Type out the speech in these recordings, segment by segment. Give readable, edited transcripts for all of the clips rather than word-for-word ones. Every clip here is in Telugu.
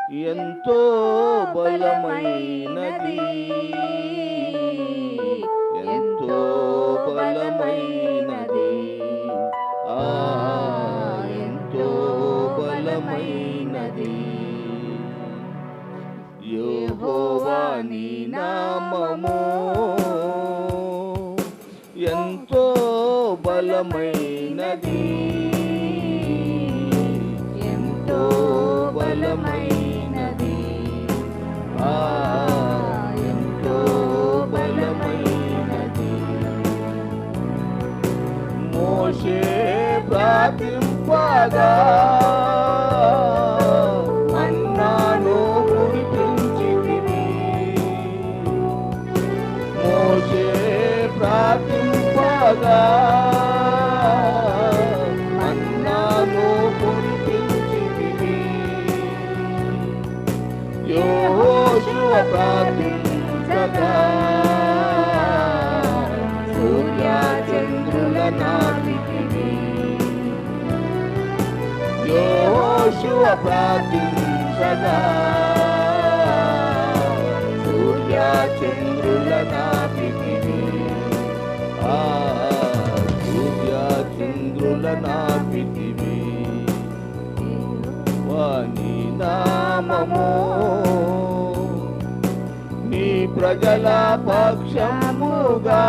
ఎంతో బలమైనది, ఎంతో బలమైనది, ఆ ఎంతో బలమైనది. యెహోవా నీ నామము ఎంతో బలమైనది, ఎంతో బలమైనది, ఆ ఎంతో బలమైనది. మోషే ప్రార్థింపగా మన్నాను కురిపించితివి, మోషే ప్రార్థింపగా మన్నాను కురిపించితివి. యెహోషువ ప్రార్థించగా సూర్య చంద్రుల నాటితివి, యెహోషువ ప్రార్థించగా సూర్య చంద్రుల నాటితివి, ఆ సూర్య చంద్రుల నాటితివి. వాని నామము నీ ప్రజల పక్షముగా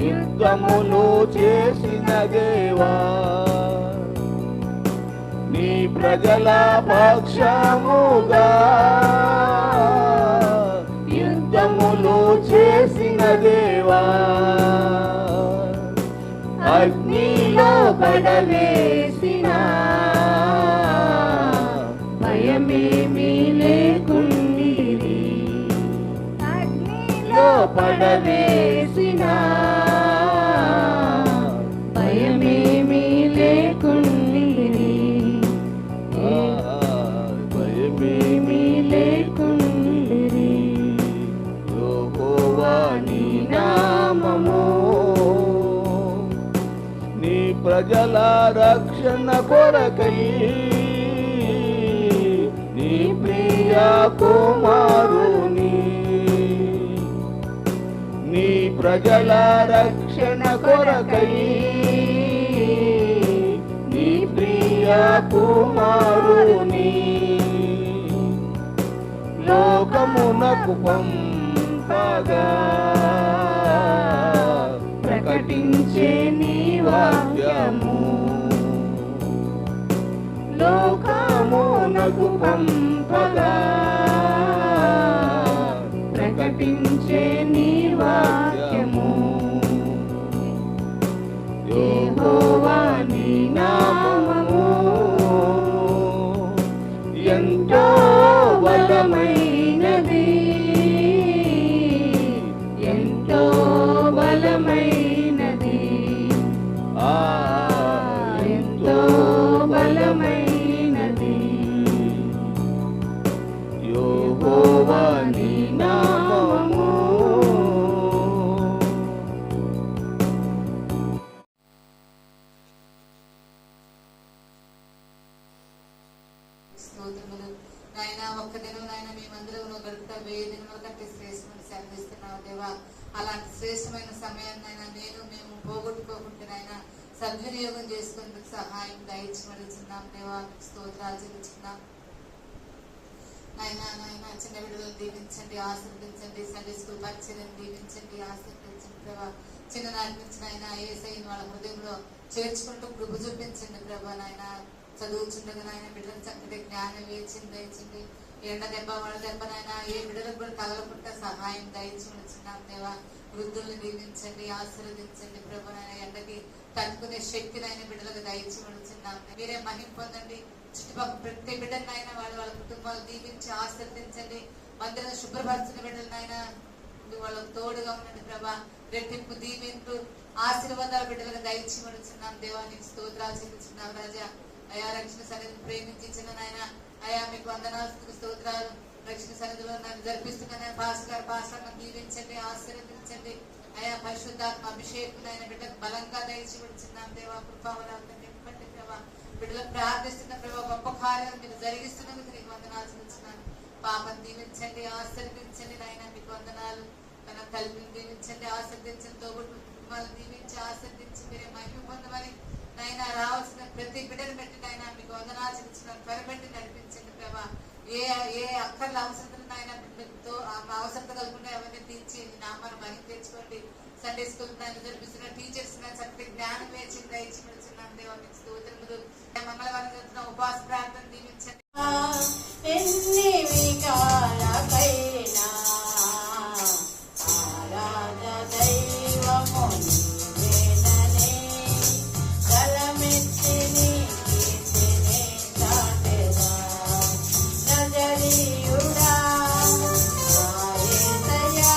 యుద్ధములు చేసిన దేవా, నీ ప్రజల పక్షముగా యుద్ధములు చేసిన దేవా, అగ్నిలో పడవేసిన భయమేమీ లేకుండిరి, అగ్నిలో పడవేసిన భయమేమీ లేకుండిరి, భయమేమీ లేకుండిరి. యెహోవా నీ నామము నీ ప్రజల రక్షణ కొరకై నీ ప్రియ కుమారుని, నీ ప్రజల రక్షణ కొరకై నీ ప్రియ కుమారుని లోకమునకు పంపగా ప్రకటించే నీ వాక్యము, లోకమునకు పంపగా ప్రకటించే నీ వాక్యము. యెహోవా నీ నామము ఎంతో బలమైనది, ఎంతో బలమైనది, ఆ ఎంతో బలమైనది. యెహోవా నీ నామము. స్తోత్రములు నాయన. ఒక్క దినం నాయన మేమందరం గడుపుతా 1000 దినముల కంటే శ్రేష్టమైన సెలవిస్తున్నావు దేవా. అలాంటి శ్రేష్టమైన సమయాన్ని నాయన మేము పోగొట్టుకోకుండా నాయన సద్వినియోగం చేసుకునేందుకు సహాయం దయచేస్తున్నాం దేవా. స్తోత్రాలు చెల్లించుకున్నాం నాయన. చిన్న బిడ్డలను దీవించండి, ఆశీర్వదించండి. సండే స్కూల్ పరిచయం దీవించండి, ఆశీర్వదించండి ప్రభా. చిన్ననాటి నుంచి నాయన యేసయ్యను వాళ్ళ హృదయంలో చేర్చుకుంటూ కృప చూపించండి ప్రభా. నాయన చదువుచుండగా నాయన బిడ్డలకు చక్కటి జ్ఞానం దయచండి. ఎండ దెబ్బ వడ దెబ్బ నాయన ఏ బిడ్డలకు కూడా తగలకుండా సహాయం దయచున్నాం దేవా. వృద్ధుల్ని దీవించండి, ఆశీర్వదించండి ప్రభా. నాయన ఎండకి తట్టుకునే శక్తినైన బిడ్డలకు దయచున్నాం. మీరే మహిమ పొందండి. చుట్టుపక్కల ప్రతి బిడ్డనైనా వాళ్ళ కుటుంబాలు దీవించి ఆశీర్వదించండి. మందిరం శుభ్రపరచిన బిడ్డలనైనా వాళ్ళకు తోడుగా ఉండండి ప్రభా. రెట్టింపు దీవింపు ఆశీర్వాదాల బిడ్డలకు దయచేస్తున్నాం దేవా. నీకు స్తోత్రాలు చెల్లించున్నాం రాజా. అయా రక్షణ సన్నిధిని ప్రేమించిన నాయన అయా మీకు వందనాలు స్తోత్రాలు. రక్షణ సన్నిధిలో నన్ను జరిపిస్తున్న పాస్టర్ను దీవించండి, ఆశీర్వదించండి. అయా పరిశుద్ధాత్మ అభిషేకం ఆయన బిడ్డకు బలంగా దయచేస్తున్నాం దేవా. కృపావరాలను నింపండి దేవా. బిడ్డల ప్రార్థిస్తున్న ప్రభావ గొప్ప కార్యాలు మీరు జరిగిస్తున్నందుకు నీకు వందనాలు చెల్లిస్తున్నాను. పాపం దీవించండి, ఆశీర్వదించండి నాయన, మీకు వందనాలు. తన తల్లిని దీవించండి, ఆశీర్వదించండి, తోబుట్టు కుటుంబాలను దీవించి ఆశీర్వదించి మీరే మహిమ పొందమని నాయన రావాల్సిన ప్రతి బిడ్డను పెట్టి నాయన మీకు వందనాలు చెల్లిస్తున్నాను. త్వరపెట్టి నడిపించండి ప్రభా. ఏ ఏ అక్కర్ల అవసరతలు నాయన బిడ్డలతో అవసరత కలుగుంటే అవన్నీ తీర్చి నామాన్ని మహిమ తెచ్చుకోండి. సండే స్కూల్ నాయన జరిపిస్తున్న టీచర్స్ చక్కటి జ్ఞానం వేచి దయచి పెడుతున్నాను దేవా, మీకు స్తోత్రములు. మంగళవారం జరుగుతున్న ఉపవాస ప్రార్థన దీవించండి. ఎన్ని వికాలకైనా ఆరాధ దైవము నీవేనని గలమెత్తి నీ కీర్తిని చాటెదా. నజరీయుడా నా యేసయ్యా,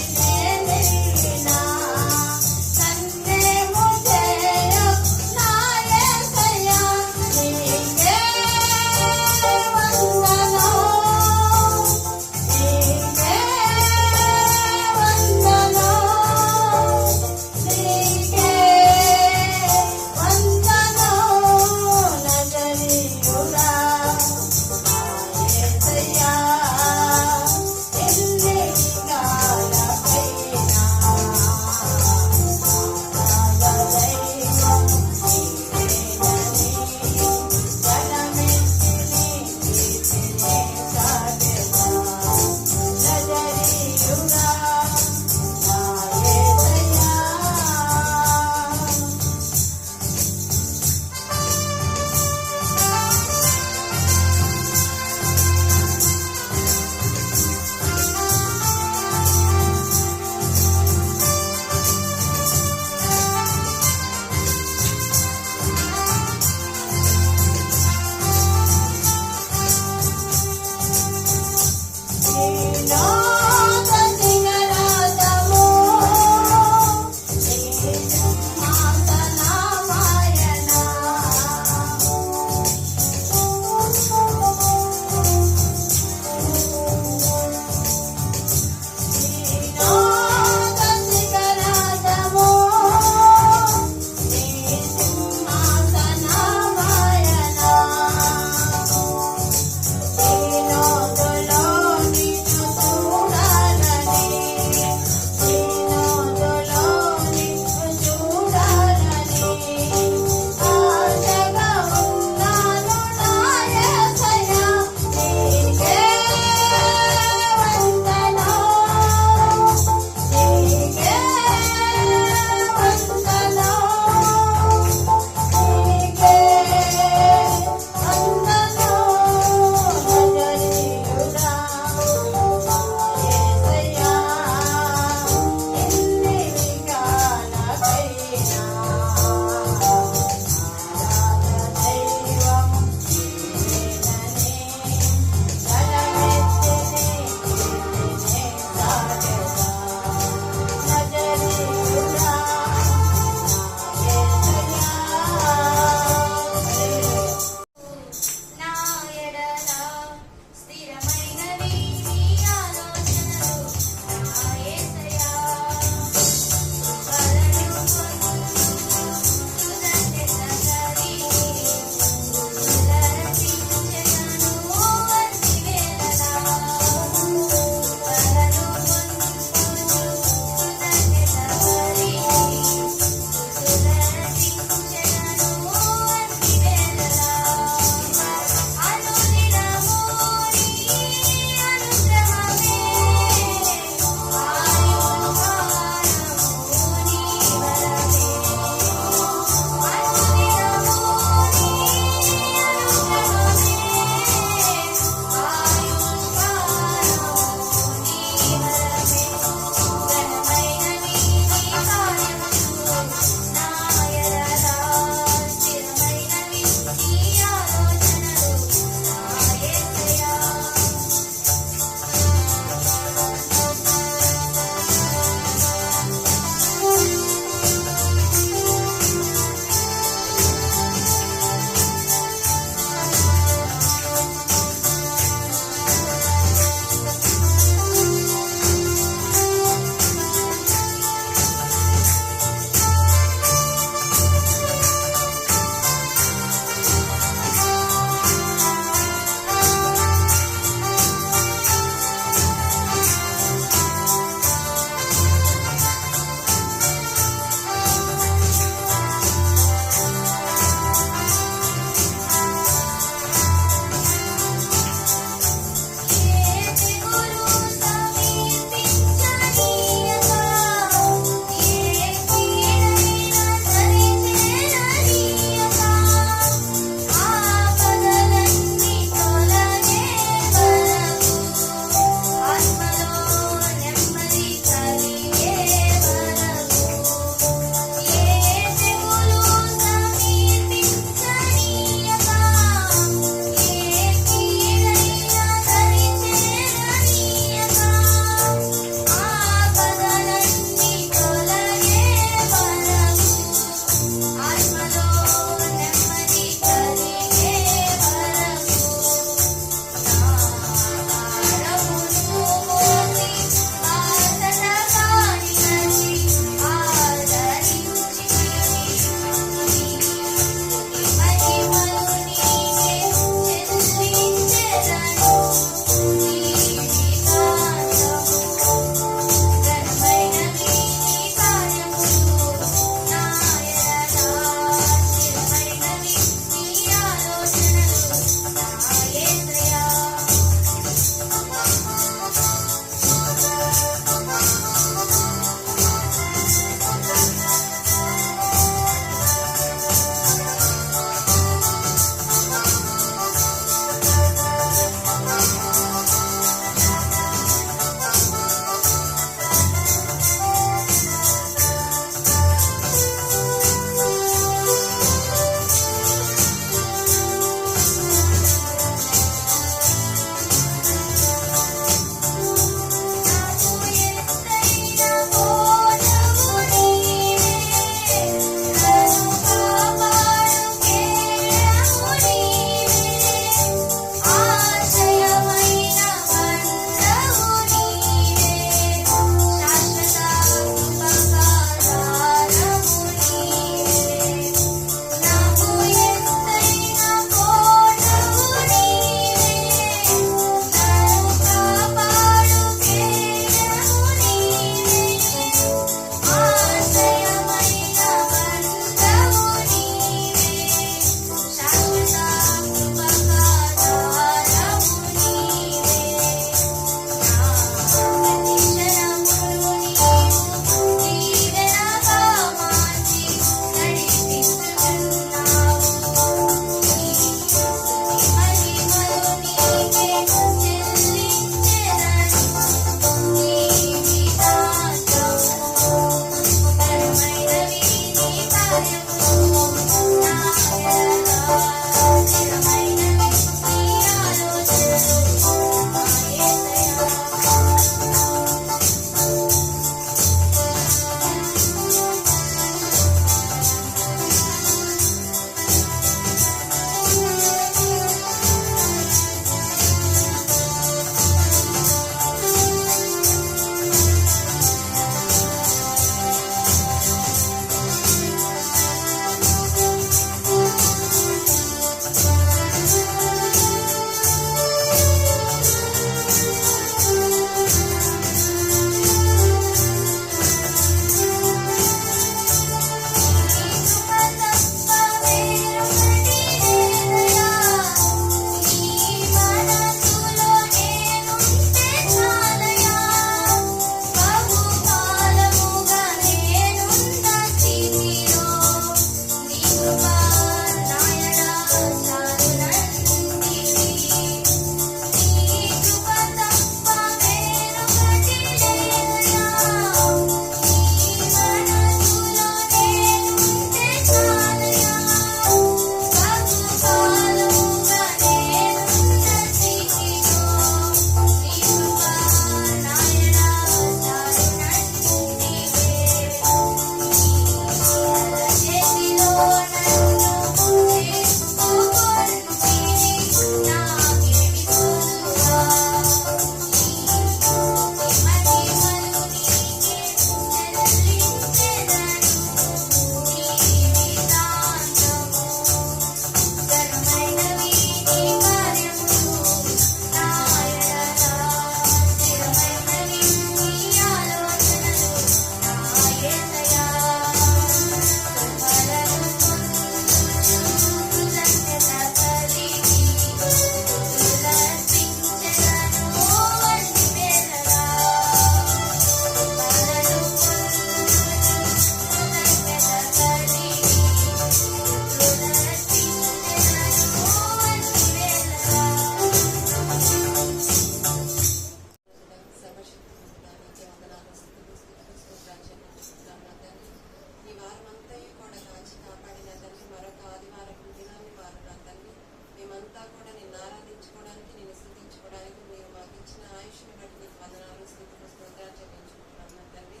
ఆరాధించుకోవడానికి నేను స్తుతించుకోవడానికి మీరు మాకు ఇచ్చిన ఆయుష్ని బట్టి నీకు వందనాలు స్తుతులు స్తోత్రాలు చెల్లించుకుంటున్నాను నా తండ్రి.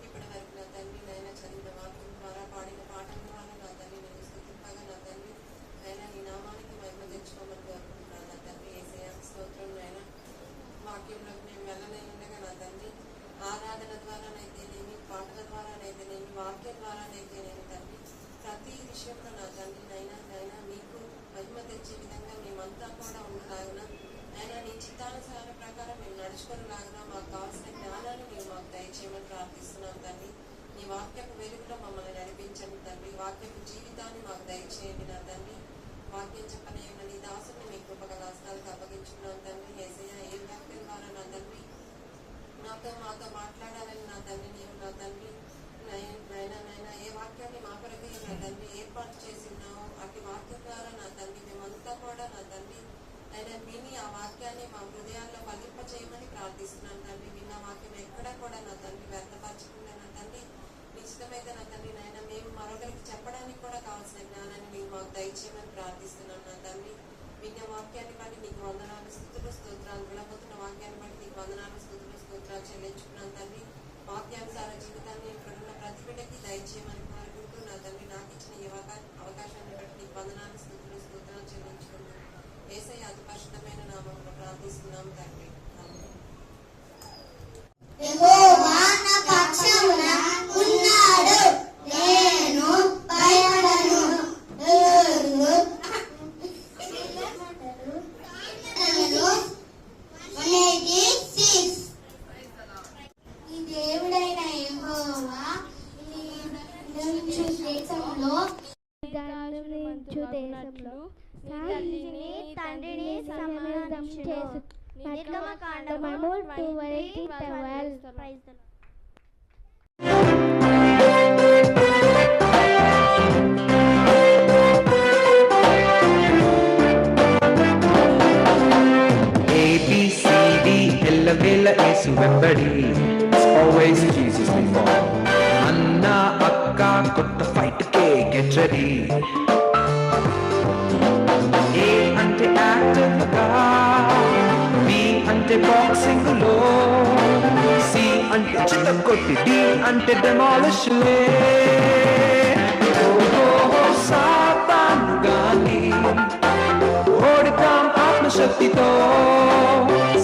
ఇప్పటి వరకు నా తండ్రి నాయన చదివిన వాక్యం ద్వారా పాడిన పాఠం ద్వారా నా తండ్రి నేను స్తుతింపగా నా తండ్రి అయినా నీ నామానికి మహిమ తెచ్చుకోమని కోరుకుంటున్నాను నా తండ్రి. యేసయ్య స్తోత్రం నాయన. వాక్యంలోకి మేము వెళ్ళలేనుండగా నా తండ్రి ఆరాధన ద్వారానైతేనేమి, పాటల ద్వారానైతేనేమి, వాక్యం ద్వారానైతేనేమి తండ్రి ప్రతి విషయంలో నా తండ్రి నైనా మీకు మహిమ తెచ్చే విధంగా మేమంతా కూడా ఉండలాగిన అయినా నీ చిత్తానుసార ప్రకారం మేము నడుచుకునేలాగిన మాకు కావాల్సిన జ్ఞానాన్ని మీరు మాకు దయచేయమని ప్రార్థిస్తున్నాం తండ్రి. నీ వాక్యపు వెలుగులో మమ్మల్ని నడిపించండి తండ్రి. వాక్యపు జీవితాన్ని మాకు దయచేయండి నా తండ్రి. వాక్యం చెప్పలేన నీ దాసుని మీ కృపగల హస్తాలకు అప్పగించుకున్నాం తండ్రి. యేసయ్య ఏ వాక్యం ద్వారా నా తండ్రి మాతో మాట్లాడాలని నా తండ్రి నీవు నా తండ్రి నైనా ఏ వాక్యాన్ని మా కొరకే నా తండ్రి ఏర్పాటు చేసి ఉన్నావు అటు వాక్యం ద్వారా నా తండ్రి మేమంతా కూడా నా తండ్రి అయినా విని ఆ వాక్యాన్ని మా హృదయాల్లో ఫలింప చేయమని ప్రార్థిస్తున్నాను తండ్రి. విన్న వాక్యం ఎక్కడ కూడా నా తండ్రి వ్యర్థపరచకుండా నా తండ్రి నిశ్చితమైతే నా తండ్రి నాయన మేము మరొకరికి చెప్పడానికి కూడా కావాల్సిన జ్ఞానాన్ని మీరు మాకు దయచేయమని ప్రార్థిస్తున్నాను నా తండ్రి. విన్న వాక్యాన్ని బట్టి నీకు వందనాలు స్తుతులు స్తోత్రాలు, వినబోతున్న వాక్యాన్ని బట్టి నీకు వందనాలు స్తుతులు స్తోత్రాలు చెల్లించుకున్నాను తండ్రి. వాక్యానుసార జీవితాన్ని ఇక్కడున్న ప్రతి బిడ్డకి దయచేయమని కోరుకుంటూ నా తండ్రి నాకు ఇచ్చిన ఈ అవకాశాన్ని బట్టి నీకు వందనాలు స్తుతులు స్తోత్రాలు చెల్లించుకున్నాను. యేసయ్య అతి పరిశుద్ధమైన నామములో ప్రార్థిస్తున్నాం తండ్రి. యెహోవా నా పక్షమున ఉన్నాడు, నేను భయపడను. 186. ఈ దేవుడైన యెహోవా నిలుచు దేశంలో తల్లిని తండ్రిని సమానం చేసు. నిర్గమకాండము 2:12. ABCD ఎల్లవేళ యేసు వెంబడి, it's always Jesus before. అన్న అక్క కొత్త fight K get ready. A అంటే యాక్టివ్ గా, B అంటే బాక్సింగ్ లో, C అంటే చిత్త కొట్టి, D అంటే డెమాలిష్ లే. ఓహో సాతాను గాని ఓడితాం ఆత్మశక్తితో,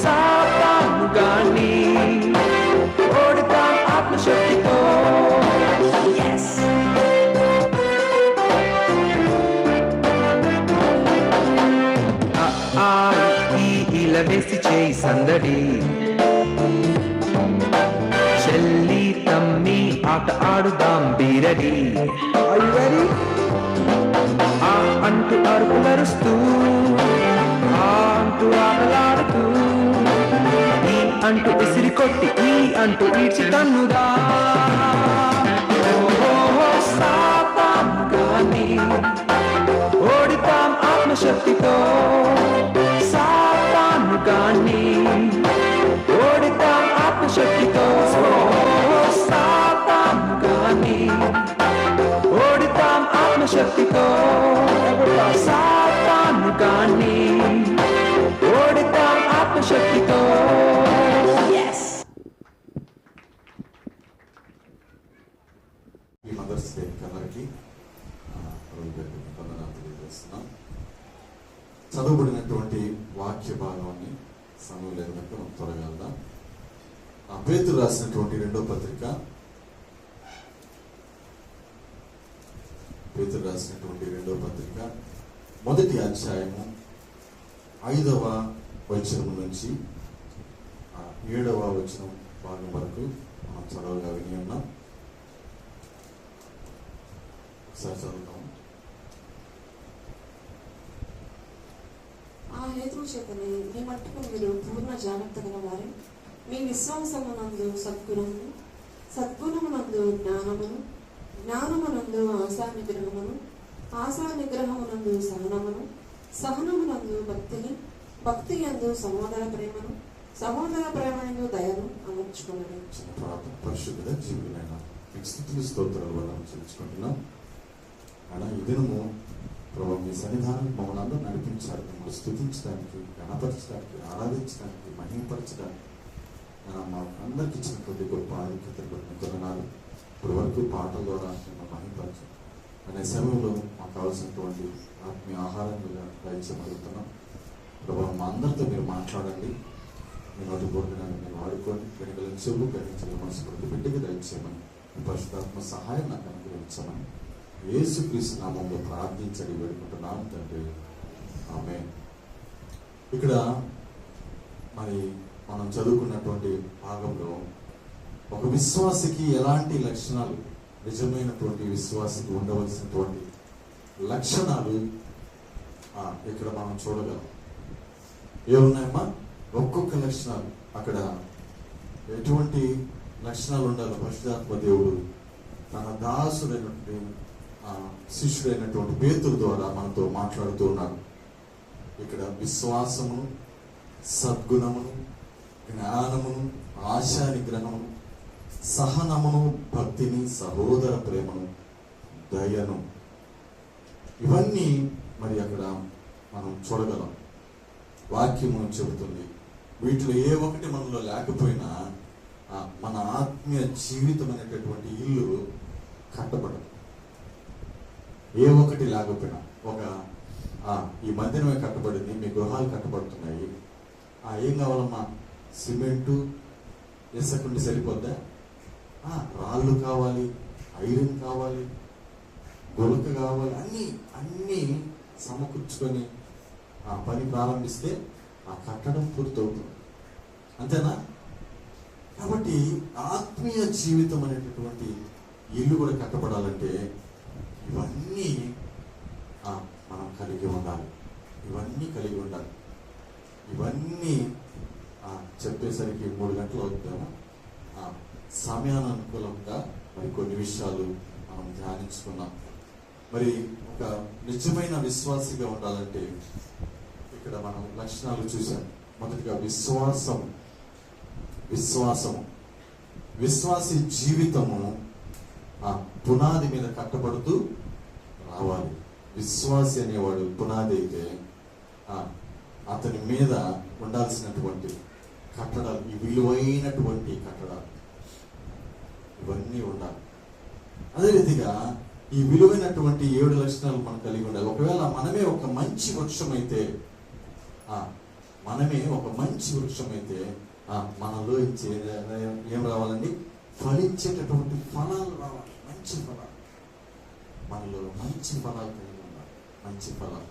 సాతాను గాని ఓడితాం ఆత్మశక్తితో. Yes. ఇలా వేసి చేయి సందడి, చెల్లి తమ్మి ఆట ఆడుదాం బీరడి. ఆ అంటూ అరుపులరుస్తూ, ఆ అంటూ ఆటలాడుతూ, ఈ అంటూ విసిరి కొట్టి, ఈ అంటూ ఈడ్చి తన్నుదా. ఓహో సాతాను గాని ఓడితాం ఆత్మశక్తితో, సాతాను గాని ఓడితాం ఆత్మశక్తితో. సాతాను గాని ఓడితాం ఆత్మశక్తితో, సాతాను గాని ఓడితాం ఆత్మశక్తితో. ఈ మదర్స్ డే కలర్కి వందనాలు తెలియజేస్తున్నాం. చదువుబడినటువంటి వాక్య భాగాన్ని సమయం లేదు కనుక మనం త్వరగా వెళ్దాం. పేతురు రాసినటువంటి రెండో పత్రిక, పేతురు రాసినటువంటి రెండో పత్రిక 1వ అధ్యాయము 5వ వచనం నుంచి 7వ వచనం భాగం వరకు మనం చదవగా విని ఉన్నాం. ఒకసారి చదువుతాం. ఆ హేతువు చేతనే మీ మట్టుకు మీరు పూర్ణ జాగ్రత్త గల వారి, మీ విశ్వాసమునందు సద్గుణమును, సద్గుణమునందు జ్ఞానమును, జ్ఞానమునందు ఆశా నిగ్రహమును, ఆశా నిగ్రహమునందు సహనమును, సహనమునందు భక్తిని, భక్తి యందు సహోదర ప్రేమను, సహోదర ప్రేమను దయను అమర్చుకున్నది. పరిశుద్ధ జీవులైన మీకు స్తుతులు స్తోత్రాలు వల్ల చెల్లించుకుంటున్నాం. అలా ఈ దినము ప్రభు మీ సన్నిధానం మమ్మల్ని అందరూ నడిపించారు, మిమ్మల్ని స్తుతించడానికి, గణపరచడానికి, ఆరాధించడానికి, మహిమపరచడానికి మాకు అందరికి ఇచ్చినటువంటి గొప్ప ఆధిక్యతలు కొననాలు ఇప్పటి వరకు పాటల ద్వారా మిమ్మల్ని మహిమపరచు అనే సమయంలో మాకు కావాల్సినటువంటి ఆత్మీయ ఆహారంగా దయచేయగలుగుతున్నాం. ప్రభావ మా అందరితో మీరు మాట్లాడండి, మీ నోటి బోధనాన్ని మీరు వాడుకొని వెనుకల చెవులు గ్రహించగల మనసు ప్రతి బిడ్డకి దయచేయమని, మీ పరిశుద్ధాత్మ సహాయం నాకు అనుగ్రహించమని యేసుక్రీస్తు నామంలో ప్రార్థించడి వేడుకుంటున్నాను తండ్రి, ఆమేన్. ఇక్కడ మరి మనం చదువుకున్నటువంటి భాగంలో ఒక విశ్వాసికి ఎలాంటి లక్షణాలు, నిజమైనటువంటి విశ్వాసికి ఉండవలసినటువంటి లక్షణాలు ఇక్కడ మనం చూడగలం. ఏమున్నాయమ్మా? ఒక్కొక్క లక్షణాలు అక్కడ ఎటువంటి లక్షణాలు ఉండాలి పరిశుద్ధాత్మ దేవుడు తన దాసుడైనటువంటి శిష్యుడైనటువంటి పేతురు ద్వారా మనతో మాట్లాడుతూ ఉన్నారు. ఇక్కడ విశ్వాసమును, సద్గుణమును, జ్ఞానమును, ఆశా నిగ్రహమును, సహనమును, భక్తిని, సహోదర ప్రేమను, దయను, ఇవన్నీ మరి అక్కడ మనం చూడగలం. వాక్యము చెబుతుంది వీటిలో ఏ ఒక్కటి మనలో లేకపోయినా మన ఆత్మీయ జీవితం అనేటటువంటి ఇల్లు కట్టబడదు. ఏ ఒక్కటి లేకపోయినా ఈ మందిరమే కట్టబడింది, మీ గృహాలు కట్టబడుతున్నాయి, ఏం కావాలమ్మా? సిమెంటు ఇసుకుంటే సరిపోద్దా? రాళ్ళు కావాలి, ఐరన్ కావాలి, గులక కావాలి, అన్నీ సమకూర్చుకొని పని ప్రారంభిస్తే ఆ కట్టడం పూర్తవుతుంది. అంతేనా? కాబట్టి ఆత్మీయ జీవితం అనేటటువంటి ఇల్లు కూడా కట్టబడాలంటే ఇవన్నీ మనం కలిగి ఉండాలి. ఇవన్నీ చెప్పేసరికి 3 గంటలు అవుతాము. సమయానుకూలంగా మరి కొన్ని విషయాలు మనం ధ్యానించుకున్నాం. మరి ఒక నిజమైన విశ్వాసిగా ఉండాలంటే ఇక్కడ మనం లక్షణాలు చూసాం. మొదటిగా విశ్వాసి జీవితము పునాది మీద కట్టబడుతూ రావాలి. విశ్వాసి అనేవాడు పునాది అయితే అతని మీద ఉండాల్సినటువంటి కట్టడాలు, ఈ విలువైనటువంటి కట్టడాలు ఇవన్నీ ఉండాలి. అదే రీతిగా ఈ విలువైనటువంటి 7 లక్షణాలు మనం కలిగి ఉండాలి. ఒకవేళ మనమే ఒక మంచి వృక్షం అయితే మనలో ఏం రావాలండి? ఫలించేటటువంటి ఫలాలు రావాలి. మంచి ఫలాలు, మనలో మంచి ఫలాలు కలిగి ఉండాలి. మంచి ఫలాలు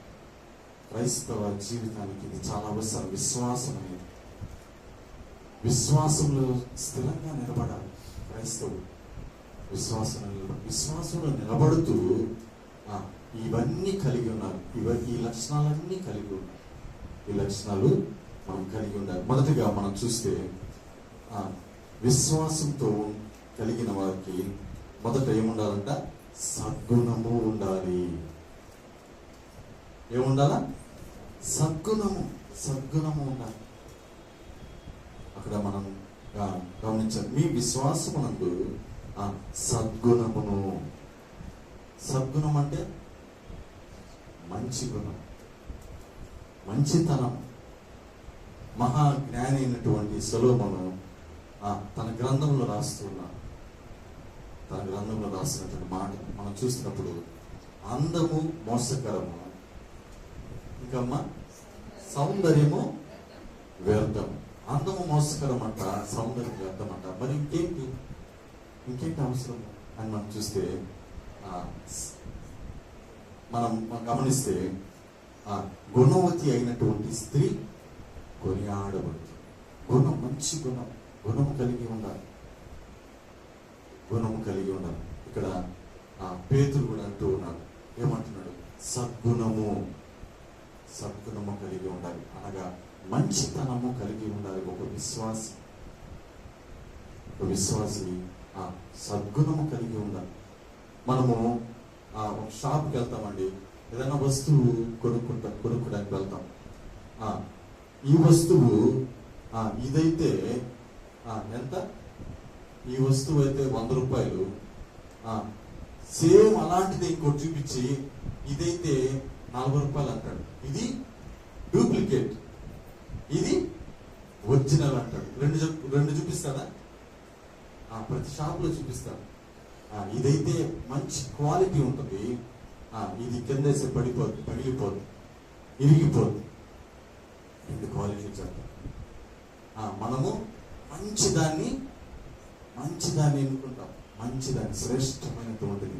క్రైస్తవ జీవితానికి ఇది చాలా అవసరం. విశ్వాసం అనేది, విశ్వాసంలో స్థిరంగా నిలబడాలి క్రైస్తవుడు. విశ్వాసంలో నిలబడుతూ ఇవన్నీ కలిగి ఉన్నారు. ఈ లక్షణాలన్నీ కలిగి ఉన్నారు. ఈ లక్షణాలు మనం కలిగి ఉండాలి. మొదటిగా మనం చూస్తే విశ్వాసంతో కలిగిన వారికి మొదట ఏముండాలంట? సద్గుణము ఉండాలి. ఏముండాలా? సద్గుణము ఉండాలి. అక్కడ మనం గమనించాలి. మీ విశ్వాసమునందు సద్గుణం అంటే మంచి గుణం, మంచితనం. మహాజ్ఞాని అయినటువంటి సొలొమోను తన గ్రంథంలో రాసినటువంటి మాట మనం చూసినప్పుడు అందము మోసకరము, ఇంకమ్మా సౌందర్యము వ్యర్థం. అందము మోసకరం అంట, సౌందర్యం వ్యర్థం అంట. మరి ఇంకేంటి అవసరం అని మనం చూస్తే మనం గమనిస్తే గుణవతి అయినటువంటి స్త్రీ కొనియాడబడుతుంది. మంచి గుణము కలిగి ఉండాలి. ఇక్కడ పేతురు కూడా అంటూ ఉన్నాడు. ఏమంటున్నాడు? సద్గుణము కలిగి ఉండాలి. అనగా మంచితనము కలిగి ఉండాలి. ఒక విశ్వాసి సద్గుణము కలిగి ఉండాలి. మనము ఒక షాప్కి వెళ్తామండి, ఏదైనా వస్తువు కొనుక్కోడానికి వెళ్తాం. ఈ వస్తువు ఇదైతే ఎంత? ఈ వస్తువు అయితే 100 రూపాయలు. సేమ్ అలాంటిది ఇంకోటి చూపించి ఇదైతే 40 రూపాయలు అంటాడు, ఇది డూప్లికేట్, ఇది ఒరిజినల్ అంటాడు. రెండు చూపిస్తాడా? ప్రతి షాపులో చూపిస్తాడు. ఇదైతే మంచి క్వాలిటీ ఉంటుంది, ఇది కింద వేస్తే పడిపోద్ది, పగిలిపోద్ది, ఇరిగిపోద్ది. రెండు క్వాలిటీ చెప్తాం. మనము మంచిదాన్ని ఎన్నుకుంటాం, మంచిదాన్ని శ్రేష్టమైనటువంటిది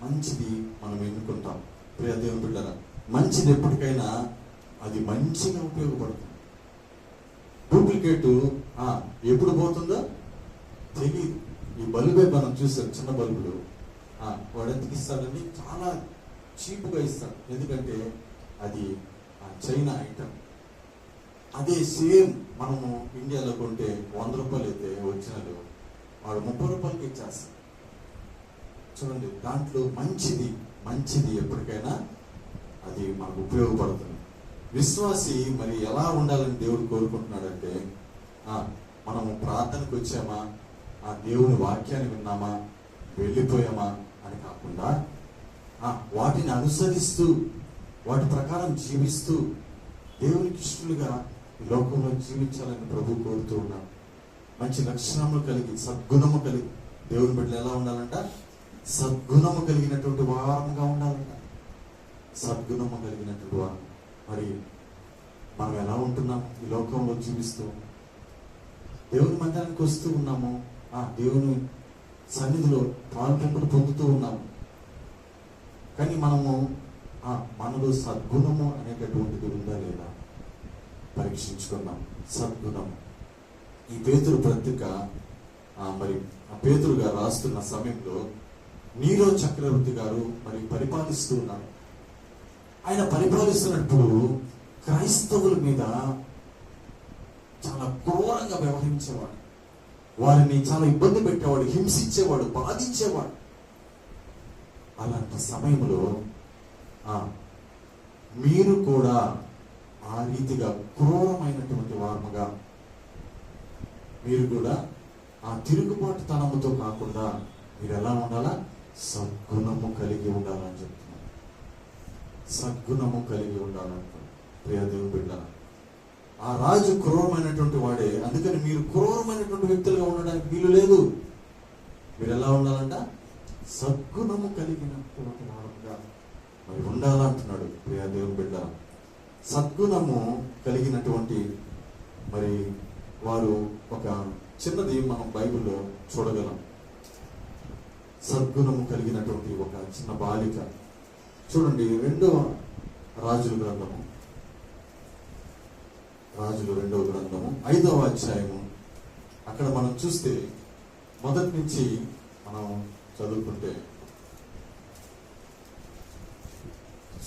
మంచిది మనం ఎన్నుకుంటాం. ప్రియ దేవుని బిడ్డలారా, మంచిది ఎప్పటికైనా అది మంచిగా ఉపయోగపడుతుంది. డూప్లికేట్ ఎప్పుడు పోతుందో తెలియదు. ఈ బల్బే మనం చూసాం, చిన్న బల్బులు వాడు ఎందుకు ఇస్తాడని చాలా చీప్గా ఇస్తాడు, ఎందుకంటే అది చైనా ఐటమ్. అదే సేమ్ మనము ఇండియాలో కొంటే 100 రూపాయలు అయితే ఒరిజినల్ వాడు 30 రూపాయలకి ఇచ్చేస్తాడు. చూడండి, దాంట్లో మంచిది ఎప్పటికైనా అది మనకు ఉపయోగపడుతుంది. విశ్వాసి మరి ఎలా ఉండాలని దేవుడు కోరుకుంటున్నాడంటే, మనము ప్రార్థనకు వచ్చామా, దేవుని వాక్యాన్ని విన్నామా, వెళ్ళిపోయామా అని కాకుండా వాటిని అనుసరిస్తూ వాటి ప్రకారం జీవిస్తూ దేవునికి ఇష్టలుగా ఈ లోకంలో జీవించాలని ప్రభు కోరుతూ ఉన్నాం. మంచి లక్షణములు కలిగి, సద్గుణము కలిగి దేవుని బిడ్డలు ఎలా ఉండాలంట? సద్గుణము కలిగినటువంటి వారంగా ఉండాలంట. సద్గుణము కలిగినటువంటి వారం. మరి మనం ఎలా ఉంటున్నాం? ఈ లోకంలో జీవిస్తూ దేవుని మందిరానికి వస్తూ ఉన్నాము, దేవుని సన్నిధిలో పాల్పొంపులు పొందుతూ ఉన్నాము. కానీ మనలో సద్గుణము అనేటటువంటిది ఉందా లేదా పరీక్షించుకున్నాం. సద్గుణం. ఈ పేతురు పత్రిక మరి పేతురు గారు రాస్తున్న సమయంలో నీరో చక్రవర్తి గారు మరి పరిపాలిస్తూ ఉన్నారు. ఆయన పరిపాలిస్తున్నప్పుడు క్రైస్తవుల మీద చాలా క్రూరంగా వ్యవహరించేవాడు, వారిని చాలా ఇబ్బంది పెట్టేవాడు, హింసించేవాడు, బాధించేవాడు. అలాంటి సమయంలో మీరు కూడా ఆ రీతిగా క్రూరమైనటువంటి వారముగా మీరు కూడా ఆ తిరుగుబాటు తనముతో కాకుండా మీరు ఎలా ఉండాలా? సద్గుణము కలిగి ఉండాలని చెప్తున్నారు. సద్గుణము కలిగి ఉండాలంటున్నారు. ప్రియ దేవుని బిడ్డలారా, ఆ రాజు క్రూరమైనటువంటి వాడే, అందుకని మీరు క్రూరమైనటువంటి వ్యక్తులుగా ఉండడానికి వీలు లేదు. మీరు ఎలా ఉండాలంట? సద్గుణము కలిగినటువంటి వాడుగా మరి ఉండాలంటున్నాడు. ప్రియ దేవుని బిడ్డలారా, సద్గుణము కలిగినటువంటి మరి వారు ఒక చిన్నది మనం బైబిల్లో చూడగలం. సద్గుణము కలిగినటువంటి ఒక చిన్న బాలిక. చూడండి, 2వ రాజుల గ్రంథము 5వ అధ్యాయము. అక్కడ మనం చూస్తే మొదటి నుంచి మనం చదువుకుంటే,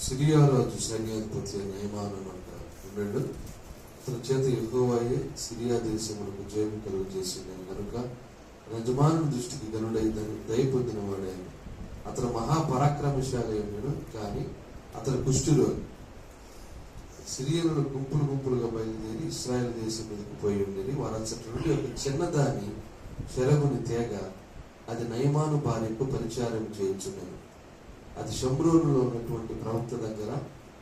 సిరియా రాజు సైన్యాధిపతి నయమాను అంటాడు. అతని చేత యెహోవాయే సిరియా దేశములకు జయం కలుగు చేసిందని కనుక యజమానుని దృష్టికి గనుడైందని దయ పొందిన వాడాను. అతను మహాపరాక్రమశాలి అన్నాడు, కానీ అతను కుష్ఠురోగి. సిరియనులు గుంపులుగా బయలుదేరి ఇశ్రాయేల్ దేశం మీదకు పోయి ఉండేది. వారంతటి నుండి ఒక చిన్నదాని శరగుని తేగ అది నయమాను భార్యకు పరిచారం చేయించున్నాను. అది షమ్రోనులో ఉన్నటువంటి ప్రవక్త దగ్గర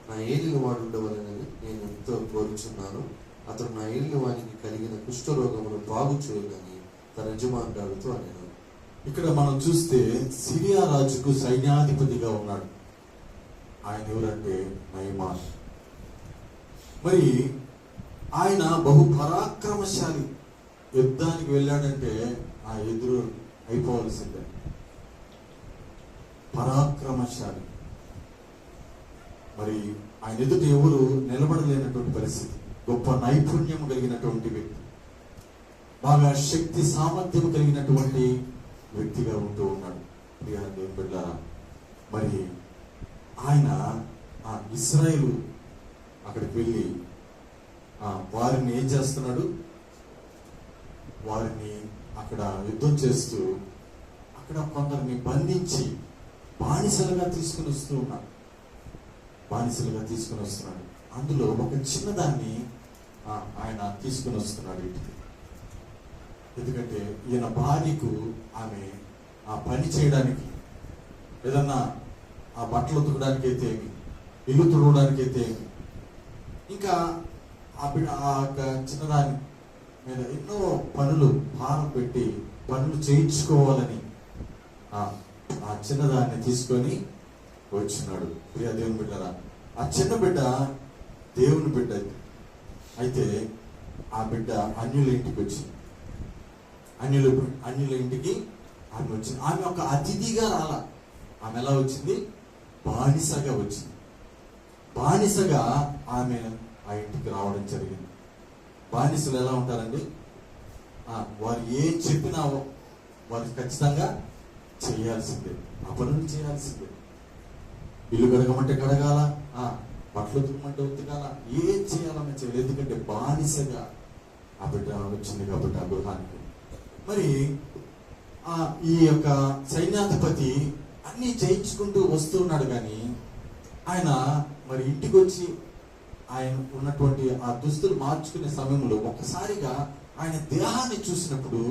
నా ఏలిన వాడు ఉండవలనని నేను ఎంతో కోరుచున్నాను. అతను నా ఏలిన వానికి కలిగిన కుష్ఠరోగమును బాగు చేయాలని తన యజమానురాలతో అనేను. ఇక్కడ మనం చూస్తే సిరియా రాజుకు సైన్యాధిపతిగా ఉన్నాడు. ఆయన ఎవరంటే నయమాన్. మరి ఆయన బహు పరాక్రమశాలి. యుద్ధానికి వెళ్ళాడంటే ఆ ఎదురు అయిపోవలసిందే. పరాక్రమశాలి. మరి ఆయన ఎదుట ఎవరు నిలబడలేనటువంటి పరిస్థితి. గొప్ప నైపుణ్యం కలిగినటువంటి వ్యక్తి, బాగా శక్తి సామర్థ్యం కలిగినటువంటి వ్యక్తిగా ఉంటూ ఉన్నాడు. ప్రియ దేవుని బిడ్డలారా, మరి ఆయన ఇశ్రాయేలు అక్కడికి వెళ్ళి వారిని ఏం చేస్తున్నాడు? వారిని అక్కడ యుద్ధం చేస్తూ అక్కడ కొందరిని బంధించి బానిసలుగా తీసుకుని వస్తున్నాడు. అందులో ఒక చిన్నదాన్ని ఆయన తీసుకుని వస్తున్నాడు ఇంటికి. ఎందుకంటే ఈయన భార్యకు ఆమె ఆ పని చేయడానికి ఏదన్నా ఆ బట్టలు ఉతకడానికి అయితే ఏమి, ఇల్లు తుడవడానికి అయితే ఏమి, ఇంకా ఆ చిన్నదాని మీద ఎన్నో పనులు భారం పెట్టి పనులు చేయించుకోవాలని ఆ చిన్నదాన్ని తీసుకొని వచ్చినాడు. ప్రియ దేవుని బిడ్డరా, ఆ చిన్న బిడ్డ దేవుని బిడ్డ అయితే ఆ బిడ్డ అన్యుల ఇంటికి వచ్చింది. అన్యుల ఇంటికి ఆమె వచ్చింది. ఆమె ఒక అతిథిగా రాలా. ఆమె ఎలా వచ్చింది? బానిసగా వచ్చింది. బానిసగా ఆమె ఆ ఇంటికి రావడం జరిగింది. బానిసలు ఎలా ఉంటారండి? వారు ఏం చెప్పినా వారు ఖచ్చితంగా చేయాల్సిందే, ఆ పనులు చేయాల్సిందే. ఇల్లు కడగమంటే కడగాల, బట్టలు ఉతకమంటే ఉతకాల, ఏం చేయాలన్నా చేయాలి. ఎందుకంటే బానిసగా ఆ బిడ్డ వచ్చింది కాబట్టి ఆ గృహానికి. మరి ఈ యొక్క సైన్యాధిపతి అన్ని చేయించుకుంటూ వస్తున్నాడు. కానీ ఆయన మరి ఇంటికి వచ్చి ఆయన ఉన్నటువంటి ఆ దుస్తులు మార్చుకునే సమయంలో ఒక్కసారిగా ఆయన దేహాన్ని చూసినప్పుడు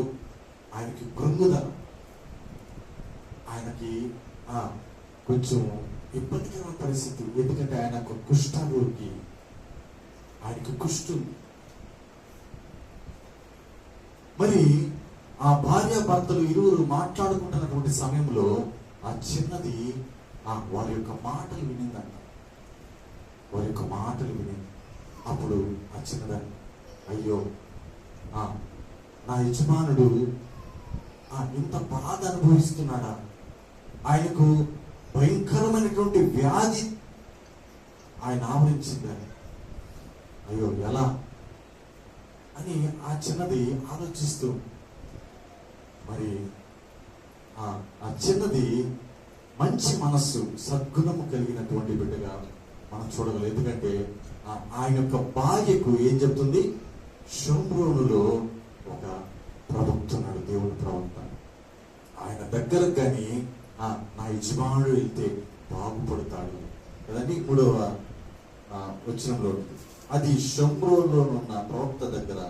ఆయనకి కృంగుదనం, ఆయనకి కొంచెం ఇబ్బందికరమైన పరిస్థితి. ఎందుకంటే ఆయన ఒక కుష్ఠరోగి, ఆయనకి కుష్ఠం. మరి ఆ భార్య భర్తలు ఇరువురు మాట్లాడుకుంటున్నటువంటి సమయంలో ఆ చిన్నది వారి యొక్క మాటలు వినిందంట. వారి యొక్క మాటలు వినింది. అప్పుడు ఆ చిన్నదాన్ని, అయ్యో నా యజమానుడు ఇంత బాధ అనుభవిస్తున్నాడా, ఆయనకు భయంకరమైనటువంటి వ్యాధి ఆయన ఆవరించిందని, అయ్యో ఎలా అని ఆ చిన్నది ఆలోచిస్తూ, మరి ఆ చిన్నది మంచి మనస్సు, సద్గుణము కలిగినటువంటి బిడ్డగా మనం చూడగలం. ఎందుకంటే ఆయన యొక్క భార్యకు ఏం చెప్తుంది? షోమ్రోనులో ఒక ప్రవక్త ఉన్నాడు, దేవుని ప్రవక్త. ఆయన దగ్గరకు కానీ నా యజమానుడు వెళ్తే బాగుపడతాడు కదండి. 3వ వచనంలో అది షోమ్రోనులో ఉన్న ప్రవక్త దగ్గర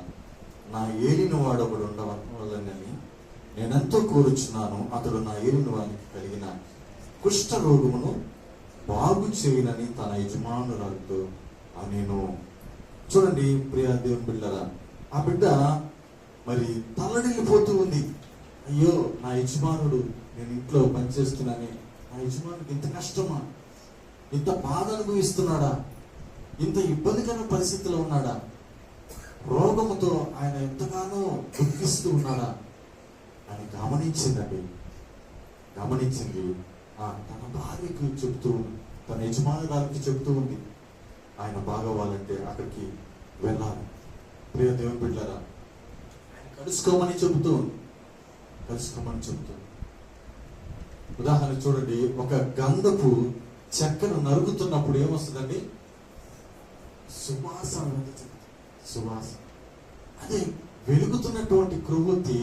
నా ఏలిన వాడు ఒకడు ఉండవలనని నేనెంతో కోరుచున్నాను, అతడు నా ఏలిన వానికి కలిగిన కుష్ఠ రోగమును బాగు చేయనని తన యజమానురాలతో నేను. చూడండి ప్రియ దేవుని బిడ్డలారా, ఆ బిడ్డ మరి తల్లడిల్లిపోతూ ఉంది. అయ్యో నా యజమానుడు, నేను ఇంట్లో పనిచేస్తున్నానే, నా యజమానుడికి ఇంత కష్టమా, ఇంత బాధ అనుభవిస్తున్నాడా, ఇంత ఇబ్బందికర పరిస్థితిలో ఉన్నాడా, రోగముతో ఆయన ఎంతగానో దుఃఖిస్తూ ఉన్నాడా అని గమనించిందండి. గమనించింది. తన భార్యకు చెప్తూ ఉంది, తన యజమానురాలకి చెప్తూ ఉంది, ఆయన బాగవ్వాలంటే అక్కడికి వెళ్ళాలి. ప్రియ దేవుని బిడ్డలారా, కలుసుకోమని చెబుతూ ఉంది, కలుసుకోమని చెబుతూ. ఉదాహరణ చూడండి, ఒక గంధపు చెక్కను నరుగుతున్నప్పుడు ఏమొస్తుందండి? సువాసన. సువాసన. అదే వెలుగుతున్నటువంటి క్రొవ్వొత్తి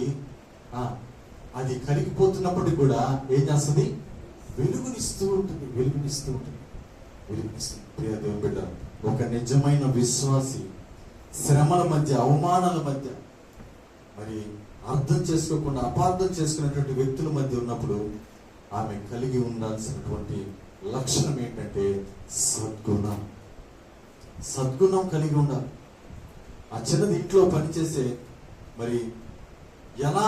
అది కరిగిపోతున్నప్పటికీ కూడా ఏం చేస్తుంది? వెలుగునిస్తూ ఉంటుంది, వెలుగునిస్తూ ఉంటుంది, వెలుగునిస్తుంది. ప్రియ దేవుని బిడ్డ, ఒక నిజమైన విశ్వాసి శ్రమల మధ్య, అవమానాల మధ్య, మరి అర్థం చేసుకోకుండా అపార్థం చేసుకునేటువంటి వ్యక్తుల మధ్య ఉన్నప్పుడు ఆమె కలిగి ఉండాల్సినటువంటి లక్షణం ఏంటంటే సద్గుణం. సద్గుణం కలిగి ఉండాలి. ఆ చిన్నది ఇంట్లో పనిచేసే మరి ఎలా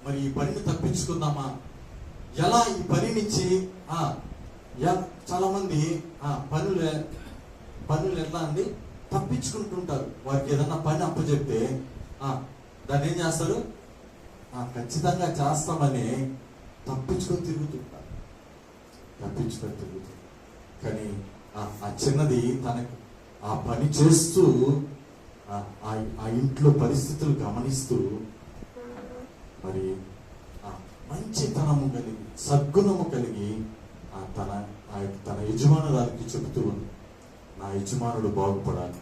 మరి ఈ పనిని తప్పించుకుందామా, ఎలా ఈ పని నుంచి చాలా మంది పనులు ఎట్లా అండి తప్పించుకుంటుంటారు. వారికి ఏదన్నా పని అప్పచెప్తే దాన్ని ఏం చేస్తారు? ఖచ్చితంగా చేస్తామని తప్పించుకొని తిరుగుతుంటారు. కానీ ఆ చిన్నది తనకు ఆ పని చేస్తూ ఆ ఇంట్లో పరిస్థితులు గమనిస్తూ మరి మంచితనము కలిగి, సద్గుణము కలిగి తన యజమానురాలకి చెబుతూ ఉంది, నా యజమానుడు బాగుపడాలి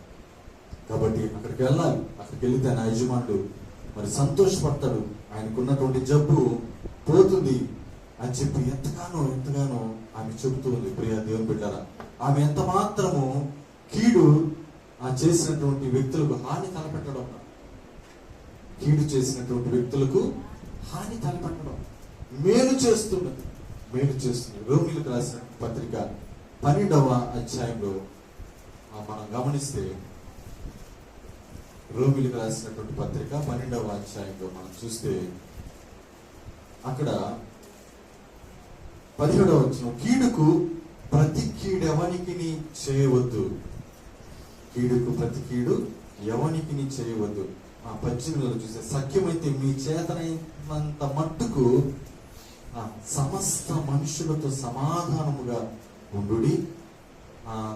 కాబట్టి అక్కడికి వెళ్ళాలి. అక్కడికి వెళితే నా యజమానుడు మరి సంతోషపడతాడు, ఆయనకున్నటువంటి జబ్బు పోతుంది అని చెప్పి ఎంతగానో ఆమె చెబుతూ ఉంది. ప్రియ దేవుని బిడ్డలారా, ఆమె ఎంత మాత్రము కీడు చేసినటువంటి వ్యక్తులకు హాని తలపెట్టడం, కీడు చేసినటువంటి వ్యక్తులకు హాని తలపెట్టడం, మేలు చేస్తున్నది, మేలు చేస్తుంది. రోమిలకు రాసిన పత్రిక 12వ అధ్యాయంలో మనం గమనిస్తే, రోమిలకు రాసినటువంటి పత్రిక 12వ అధ్యాయంలో మనం చూస్తే అక్కడ 17వ వచనం, కీడుకు ప్రతి కీడు ఎవనికి చేయవద్దు, కీడుకు ప్రతి కీడు ఎవనికి చేయవద్దు. 18లో చూస్తే, సఖ్యమైతే మీ చేతనైనంత మట్టుకు సమస్త మనుషులతో సమాధానముగా ఉండుడి.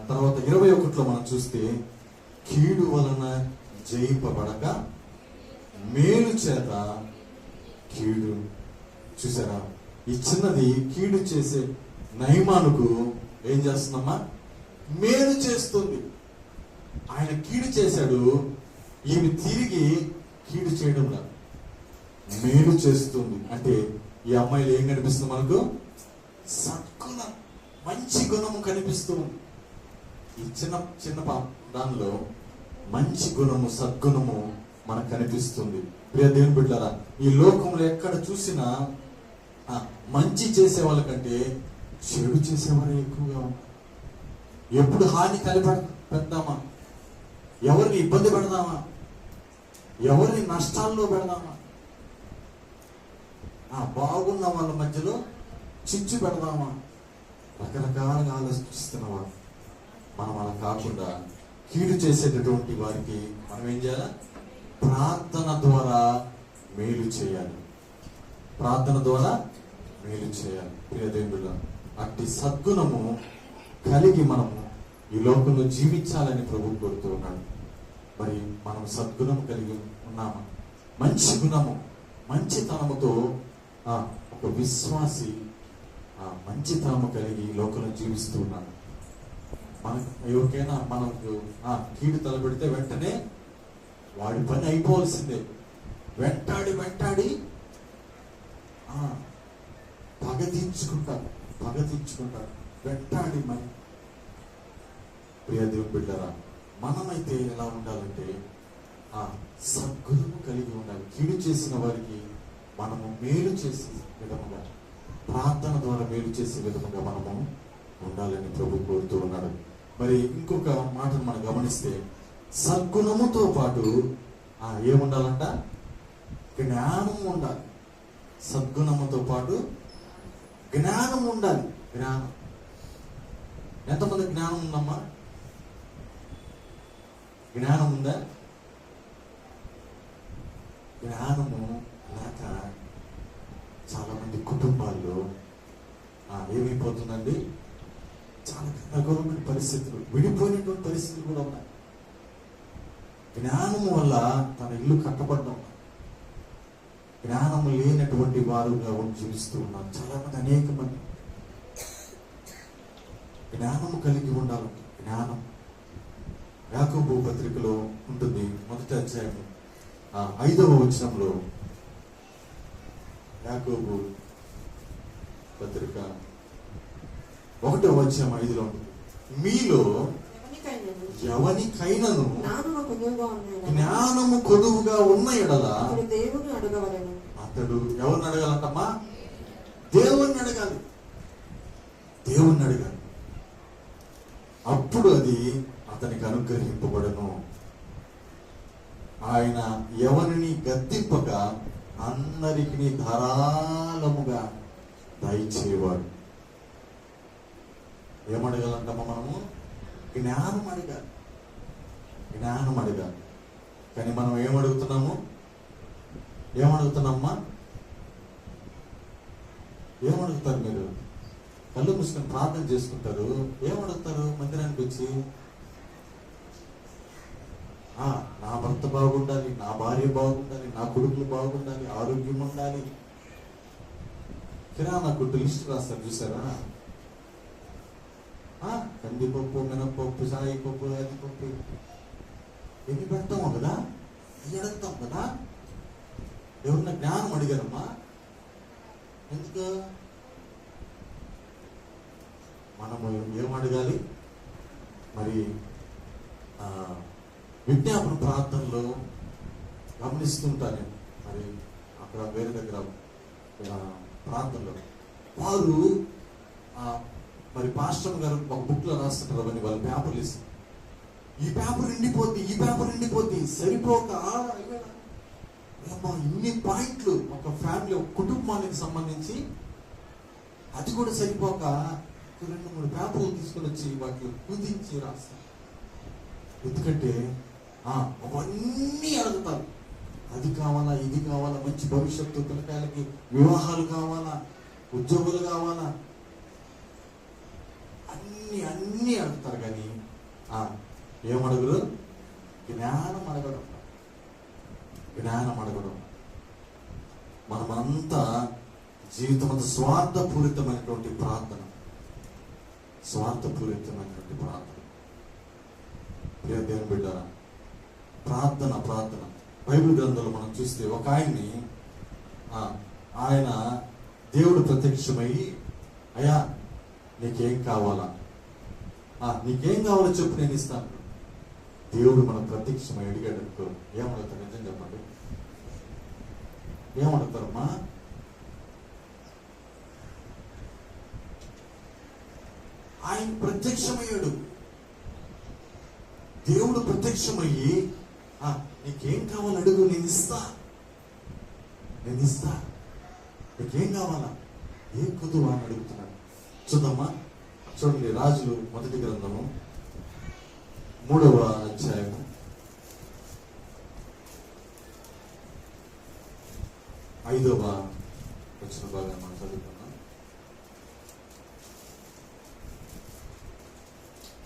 తర్వాత 21లో మనం చూస్తే, కీడు వలన జయింపబడక మేలు చేత కీడు. చూసారా, ఈ చిన్నది కీడు చేసే నయమానుకు ఏం చేస్తుందమ్మా? మేలు చేస్తుంది. ఆయన కీడు చేశాడు, ఈమె తిరిగి కీడు చేయడంలా మేలు చేస్తుంది. అంటే ఈ అమ్మాయిలు ఏం కనిపిస్తుంది మనకు? సద్గుణం, మంచి గుణము కనిపిస్తుంది. ఈ చిన్న దానిలో మంచి గుణము, సద్గుణము మనకు కనిపిస్తుంది. ప్రియ దేవుని బిడ్డలారా, ఈ లోకంలో ఎక్కడ చూసినా మంచి చేసే వాళ్ళకంటే చెడు చేసేవారే ఎక్కువగా ఉన్నారు. ఎప్పుడు హాని పెడదామా, ఎవరిని ఇబ్బంది పెడదామా, ఎవరిని నష్టాల్లో పెడదామా, బాగున్న వాళ్ళ మధ్యలో చిచ్చు పెడదామా, రకరకాలుగా ఆలోచిస్తున్నవారు. మనం అలా కాకుండా కీడు చేసేటటువంటి వారికి మనం ఏం చేయాలి? ప్రార్థన ద్వారా మేలు చేయాలి. ప్రార్థన ద్వారా మేలు చేయాలి. ప్రియదేవుడు, అట్టి సద్గుణము కలిగి మనము ఈ లోకంలో జీవించాలని ప్రభు కోరుతూ ఉన్నాడు. మరి మనం సద్గుణము కలిగి ఉన్నామా? మంచి గుణము, మంచితనముతో ఒక విశ్వాసి మంచితనము కలిగి ఈ లోకంలో జీవిస్తూ ఉన్నాడు. ఎవరికైనా మనకు కీడు తలపెడితే వెంటనే వాడి పని అయిపోవాల్సిందే. వెంటాడి పగ తీర్చుకుంటారు వెంటాడి. మరి ప్రియ దేవుని బిడ్డలారా, మనమైతే ఎలా ఉండాలంటే సద్గుణము కలిగి ఉండాలి. కీడు చేసిన వారికి మనము మేలు చేసే విధముగా, ప్రార్థన ద్వారా మేలు చేసే విధముగా మనము ఉండాలని ప్రభు కోరుతూ ఉన్నాడు. మరి ఇంకొక మాటను మనం గమనిస్తే, సద్గుణముతో పాటు ఏముండాలంట? జ్ఞానం ఉండాలి. సద్గుణముతో పాటు జ్ఞానం ఉండాలి. జ్ఞానం. ఎంతమంది జ్ఞానం ఉందమ్మా? జ్ఞానం ఉందా? జ్ఞానము లేక చాలా మంది కుటుంబాల్లో ఏమైపోతుందండి? చాలా గౌరవమైన పరిస్థితులు, విడిపోయినటువంటి పరిస్థితులు కూడా ఉన్నాయి. జ్ఞానము వల్ల తన ఇల్లు కట్టబడ్డం, జ్ఞానము లేనటువంటి వారుగా జీవిస్తూ ఉన్నారు చాలా మంది, అనేక మంది. జ్ఞానము కలిగి ఉండాలంటే జ్ఞానం. యాకోబు పత్రికలో ఉంటుంది, 1వ అధ్యాయం 5వ వచనంలో. యాకోబు పత్రిక 1వ అధ్యాయం 5లో ఉంటుంది, మీలో ఎవనికైనను జ్ఞానము కొదువుగా ఉన్న ఎడల దేవుని అడగవలెను. అతడు ఎవరిని అడగాలంటమ్మా? దేవుణ్ణి అడగాలి. దేవుణ్ణి అడగాలి. అప్పుడు అది అతనికి అనుగ్రహింపబడను. ఆయన ఎవరిని గద్దింపక అందరికి ధారాళముగా దయచేవాడు. ఏమడగాలంటమ్మా? మనము జ్ఞానం అడగాలి. జ్ఞానం అడగాలి. కానీ మనం ఏమడుగుతున్నాము? ఏమడుగుతున్నామ్మా? ఏమడుగుతారు మీరు? కళ్ళు మూసుకొని ప్రార్థన చేసుకుంటారు. ఏమడుగుతారు మందిరానికి వచ్చి? నా భర్త బాగుండాలి, నా భార్య బాగుండాలి, నా కొడుకులు బాగుండాలి, ఆరోగ్యం ఉండాలి. కిరాణా కొట్టు లిస్ట్ రాస్తారు చూసారా? కందిపప్పు, మినపప్పు, సాయిపప్పు, అదిపప్పు ఎన్ని పెడతాము కదా, అడుగుతాం కదా. ఎవరన్నా జ్ఞానం అడిగారమ్మా? ఎందుకు? మనము ఏం అడగాలి? మరి విజ్ఞాపన ప్రార్థనలో గమనిస్తుంటాను. మరి అక్కడ వేరే దగ్గర ప్రార్థనలో వారు మరి పాస్టర్ గారు ఒక బుక్లో రాస్తుంటారు అవన్నీ వాళ్ళ పేపర్లు ఇస్తారు. ఈ పేపర్ నిండిపోద్ది సరిపోక ఇన్ని పాయింట్లు ఒక ఫ్యామిలీ ఒక కుటుంబానికి సంబంధించి అది కూడా సరిపోక 2-3 పేపర్లు తీసుకొని వచ్చి వాటిని కుదించి రాస్తారు. ఎందుకంటే అవన్నీ అడుగుతారు. అది కావాలా, ఇది కావాలా, మంచి భవిష్యత్తు, పిల్లకాయలకి వివాహాలు కావాలా, ఉద్యోగులు కావాలా, అన్ని అడుగుతారు. కానీ ఏమడుగురు? జ్ఞానం అడగడం. మనమంతా జీవితం అంతా స్వార్థపూరితమైనటువంటి ప్రార్థన. ప్రియ దేవుని బిడ్డారా, ప్రార్థన బైబిల్ గ్రంథంలో మనం చూస్తే ఒక ఆయన్ని ఆయన దేవుడు ప్రత్యక్షమై, అయ్యా నీకేం కావాలో చెప్పు నేను ఇస్తాను. దేవుడు మనం ప్రత్యక్షమై అడిగాడు అనుకో, ఏమడుగుతారు? నిజం చెప్పండి, ఏమడుగుతారమ్మా? ఆయన ప్రత్యక్షమయ్యాడు. దేవుడు ప్రత్యక్షమయ్యి, నీకేం కావాలి అడుగు, నేను ఇస్తా. నీకేం కావాలా? ఏం కుదువా అని అడుగుతున్నాడు. చూద్దామా? చూడండి, రాజులు మొదటి గ్రంథము 3వ అధ్యాయము 5వ వచన భాగాన్ని మనం చదువుకున్నాం.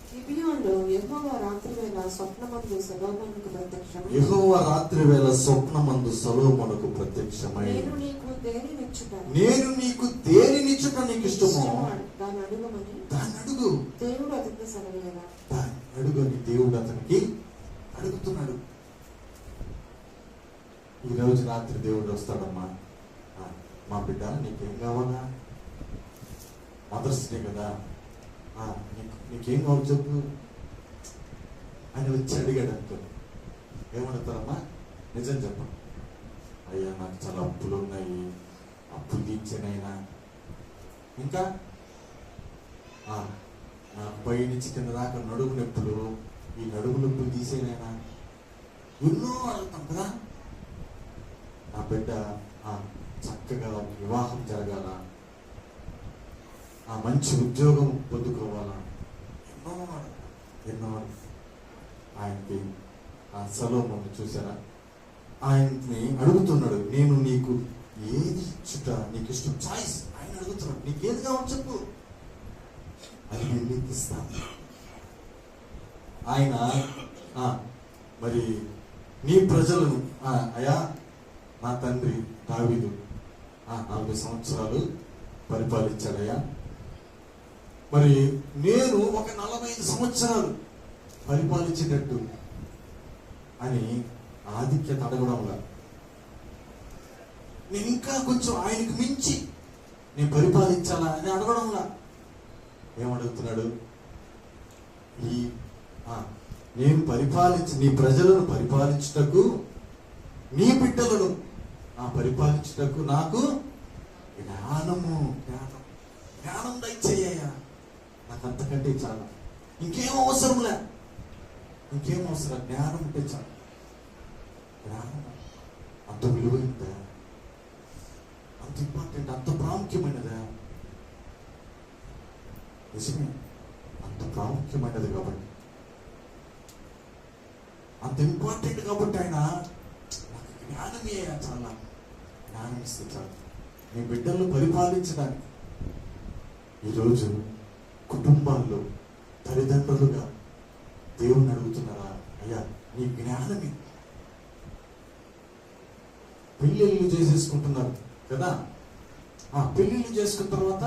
గిబియోనులో యెహోవా రాత్రివేళ స్వప్నమందు సొలొమోనుకు ప్రత్యక్షమై నేను నీకు దేనినిచ్చుట నీకు ఇష్టమో దాన్ని అడుగు. దేవుడు అతనికి సెలవీయగా అడుగని దేవుడు అతనికి అడుగుతున్నాడు. ఈ రోజు రాత్రి దేవుడు వస్తాడమ్మా, మా బిడ్డ నీకేం కావాలా? మదర్స్ డే కదా, నీకేం కావాలి చెప్పు అని వచ్చి అడిగాడు అనుకో, ఏమడుగుతారమ్మా? నిజం చెప్పండి. అయ్యా నాకు చాలా అప్పులు ఉన్నాయి, అప్పులు తీర్చానైనా, ఇంకా నాకు పై నుంచి కింద దాకా నడుము నొప్పులు, ఈ నడుము నొప్పులు తీసేనైనా, ఎన్నో అడుగుతాం కదా. నా బిడ్డ చక్కగా వివాహం జరగాల, మంచి ఉద్యోగం పొందుకోవాలా, ఎన్నో ఆయనకి సొలొమోను చూసారా, ఆయన్ని అడుగుతున్నాడు, నేను నీకు ఏది ఇచ్చుట నీకు ఇష్టం, చాయిస్. ఆయన అడుగుతున్నాడు, నీకేది కావాలి చెప్పు, అది నేను నీకు ఇస్తాను. ఆయన మరి నీ ప్రజలను, అయ్యా నా తండ్రి దావీదు 40 సంవత్సరాలు పరిపాలించాడయ్యా, మరి నేను ఒక 45 సంవత్సరాలు పరిపాలించేటట్టు అని ఆధిక్యత అడగడంలా, నేను ఇంకా కొంచెం ఆయనకు మించి నేను పరిపాలించాలా అని అడగడంలా, ఏమడుగుతున్నాడు? నేను నీ ప్రజలను పరిపాలించుటకు, నీ బిడ్డలను పరిపాలించుటకు నాకు జ్ఞానం దయచేయ్యా. నాకు అంతకంటే చాలా, ఇంకేం అవసరం, జ్ఞానం ఉంటే చాలు. జ్ఞానం అంత విలువైనదా, అంత ఇంపార్టెంట్, అంత ప్రాముఖ్యమైనదా? నిజమే, అంత ప్రాముఖ్యమైనది కాబట్టి, అంత ఇంపార్టెంట్ కాబట్టి ఆయన నాకు జ్ఞానమే, చాలా జ్ఞానం ఇస్తే చాలు నీ బిడ్డలను పరిపాలించడానికి. ఈరోజు కుటుంబాల్లో తల్లిదండ్రులుగా దేవుని అడుగుతున్నారా, అయ్యా నీ జ్ఞానమే. పెళ్ళిళ్ళు చేసేసుకుంటున్నారు కదా, పెళ్ళిళ్ళు చేసుకున్న తర్వాత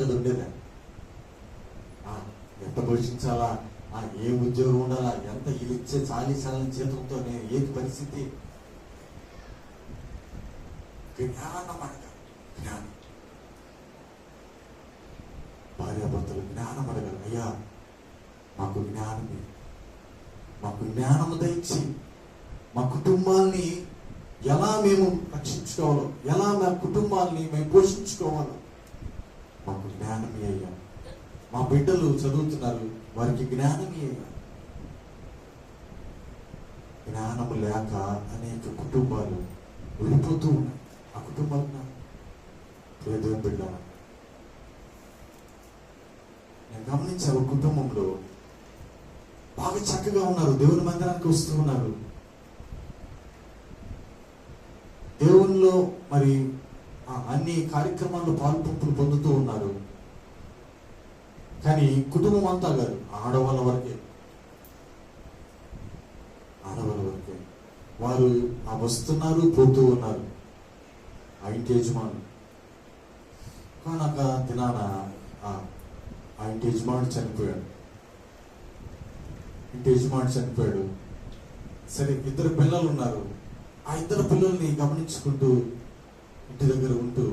కదా ఉండేదా, ఎంత పోషించాలా, ఏ ఉద్యోగం ఉండాలా, ఎంత ఇది ఇచ్చే చాలీసాలని చేతులతో నేను ఏది పరిస్థితి, జ్ఞానం అడగాలి. జ్ఞానం, భార్యాభర్తలు జ్ఞానం అడగాలి. అయ్యా మాకు జ్ఞానము దయచి మా కుటుంబాల్ని ఎలా మేము రక్షించుకోవాలో, ఎలా మా కుటుంబాన్ని మేము పోషించుకోవాలో మాకు జ్ఞానమే అయ్యా. మా బిడ్డలు చదువుతున్నారు, వారికి జ్ఞానమే అయ్యా. జ్ఞానము లేక అనేక కుటుంబాలు వెళ్ళిపోతూ ఉన్నాయి. ఆ కుటుంబాలు దేవుని బిడ్డ, నేను గమనించే ఒక కుటుంబంలో బాగా చక్కగా ఉన్నారు, దేవుని మందిరానికి వస్తూ ఉన్నారు, దేవునిలో మరి అన్ని కార్యక్రమాల్లో పాల్పంపులు పొందుతూ ఉన్నారు. కానీ కుటుంబం అంతా కాదు, ఆడవాళ్ళ వరకే వారు వస్తున్నారు, పోతూ ఉన్నారు. ఆ ఇంటి యజమాను కానక దినాన ఆ ఇంటి యజమానుడు చనిపోయాడు. సరే, 2 పిల్లలు ఉన్నారు. ఆ 2 పిల్లల్ని గమనించుకుంటూ, ఇంటి దగ్గర ఉంటూ,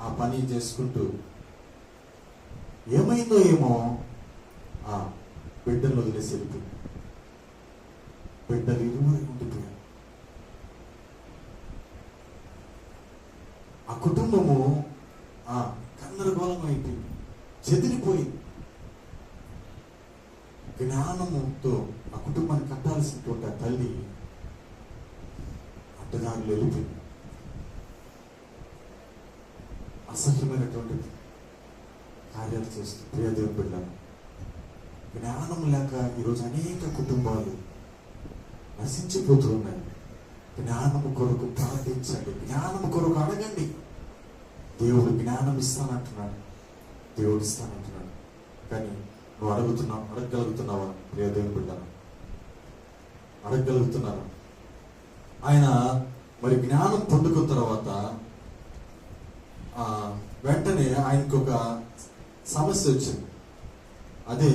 ఆ పని చేసుకుంటూ, ఏమైందో ఏమో ఆ బిడ్డలు వదిలేసి వెళ్ళిపోయింది. బిడ్డలు ఇరువురు ఉండిపోయారు. ఆ కుటుంబము గందరగోళం అయిపోయింది, చెదిరిపోయింది. జ్ఞానముతో ఆ కుటుంబాన్ని కట్టాల్సినటువంటి ఆ తల్లి అడ్డదారులు వెళ్ళిపోయింది. అసహ్యమైనటువంటి కార్యాలు చేస్తూ ప్రియదేవుని బిడ్డలు, జ్ఞానం లేక ఈరోజు అనేక కుటుంబాలు నశించిపోతూ ఉన్నాయి. జ్ఞానము కొరకు ప్రార్థించండి, జ్ఞానము కొరకు అడగండి. దేవుడు జ్ఞానం ఇస్తానంటున్నాడు, దేవుడు ఇస్తానంటున్నాడు. కానీ నువ్వు అడగగలుగుతున్నావా ప్రియ దేవుని బిడ్డ? అడగగలుగుతున్నారా? ఆయన మరి జ్ఞానం పొందుకున్న తర్వాత వెంటనే ఆయనకు ఒక సమస్య వచ్చింది. అదే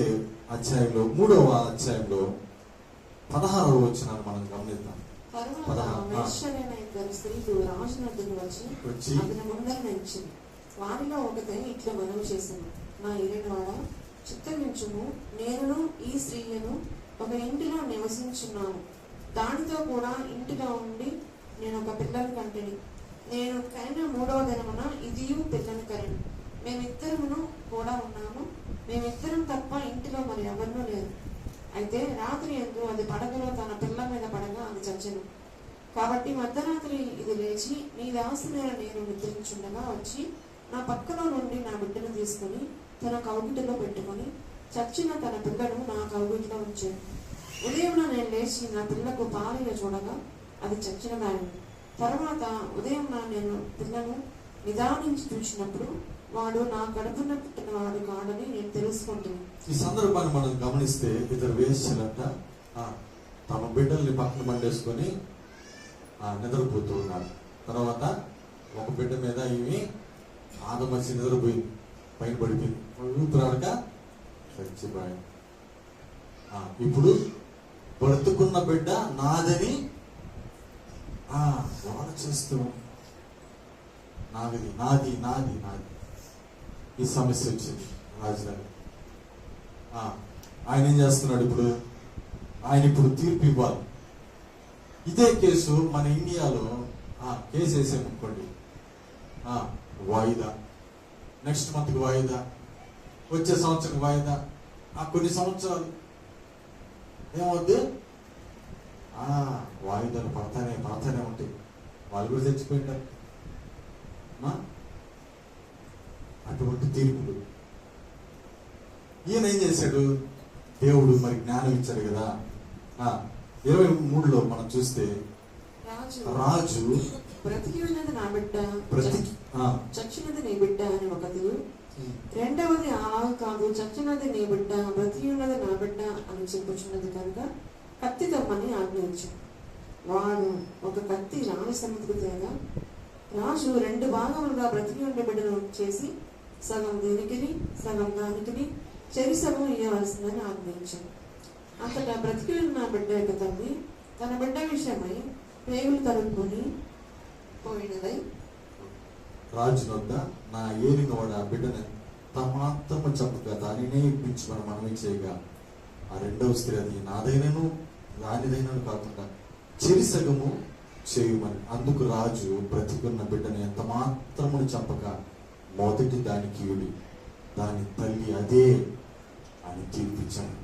అధ్యాయంలో 3వ అధ్యాయంలో 16వ వచనాన్ని మనం గమనిద్దాం. స్త్రీలు రాజు నద్దుకు వచ్చి అతని ముందర నిలిచింది. వారిలో ఒకతే ఇట్లా మనవి చేసింది, నా ఏలినవాడ చిత్తగించుము, నేను ఈ స్త్రీలను ఒక ఇంటిలో నివసించున్నాను, దానితో కూడా ఇంటిలో ఉండి నేను ఒక పిల్లని కంటిని. నేను కైన 3వ దినమున ఇదియు పిల్లని కరిను. మేమిద్దరమును కూడా ఉన్నాము, మేమిద్దరం తప్ప ఇంటిలో మరి ఎవరినూ లేరు. అయితే రాత్రి యందు అది పడగలో తన పిల్ల మీద పడగా అది చచ్చెను. కాబట్టి మధ్యరాత్రి ఇది లేచి నీ దాసి మీద నేను నిద్రించుండగా వచ్చి నా పక్కలో నుండి నా బిడ్డను తీసుకుని తన కౌగిటిలో పెట్టుకుని చచ్చిన తన పిల్లను నా కౌగిటిలో ఉంచాను. ఉదయం నేను లేచి నా పిల్లకు పాలిగా చూడగా అది చచ్చిన దాని. తర్వాత ఉదయం నేను పిల్లను నిదానించి చూసినప్పుడు వాడు నా కడుపున పుట్టిన వాడు కాడని నేను తెలుసుకుంటున్నాను. ఈ సందర్భాన్ని మనం గమనిస్తే 2 వేశ్యలంట తమ బిడ్డల్ని పక్కన పండేసుకొని నిద్రపోతూ ఉన్నారు. తర్వాత ఒక బిడ్డ మీద ఇవి ఆదమర్చి నిద్రపోయింది, పైన పడిపోయింది, ఊపిరాడక చచ్చిపోయింది. ఇప్పుడు బ్రతుకున్న బిడ్డ నాదని వాడు చేస్తూ నాది నాది నాది నాది ఈ సమస్య వచ్చింది రాజుగారు. ఆయన ఏం చేస్తున్నాడు ఇప్పుడు? ఆయన ఇప్పుడు తీర్పు ఇవ్వాలి. ఇదే కేసు మన ఇండియాలో కేసు వేసామనుకోండి, వాయిదా, నెక్స్ట్ మంత్కి వాయిదా, వచ్చే సంవత్సరం వాయిదా, కొన్ని సంవత్సరాలు ఏమవుద్ది? వాయిదాలు పడతానే ఉంటాయి. వాళ్ళు కూడా చచ్చిపోయింటారు. అటువంటి తీర్పులు. ఈయన ఏం చేశాడు? దేవుడు మరి జ్ఞానం ఇచ్చాడు కదా. 23లో మనం చూస్తే రాజు బ్రతికి ఉన్నది నా బిడ్డ, చచ్చినది నీ బిడ్డ అని ఒకటి, రెండవది కాదు, చచ్చినది నీ బిడ్డ, బ్రతికి ఉన్నది నా బిడ్డ అని చెప్పుచున్నది కనుక కత్తి తమ్మని ఆజ్ఞయించాడు. వాడు ఒక కత్తి రాణి సముద్రకు తేగా రాజు 2 భాగములుగా బ్రతికి ఉండే బిడ్డను చేసి సగం దీనికి సగం దానికి చెరి సగం ఇవ్వవలసిందని ఆజ్ఞయించాడు. అంతటా బ్రతికి ఉన్న బిడ్డ యొక్క తల్లి తన బిడ్డ విషయమై పేగులు తరుపుకొని పోయినదై రాజు వద్ద నా ఏలిన వాడు ఆ బిడ్డను తమాత్మ చంపగా దానినే ఇప్పించమని మనమే చేయగా ఆ 2వ స్త్రీ అది నాదైనను దానిదైనను కాకుండా చెరి సగము చేయమని. అందుకు రాజు బ్రతికున్న బిడ్డను ఎంత మాత్రమును చెప్పక మొదటి దానికి ఇయుడి, దాని తల్లి అదే అని తీర్పిచ్చాడు.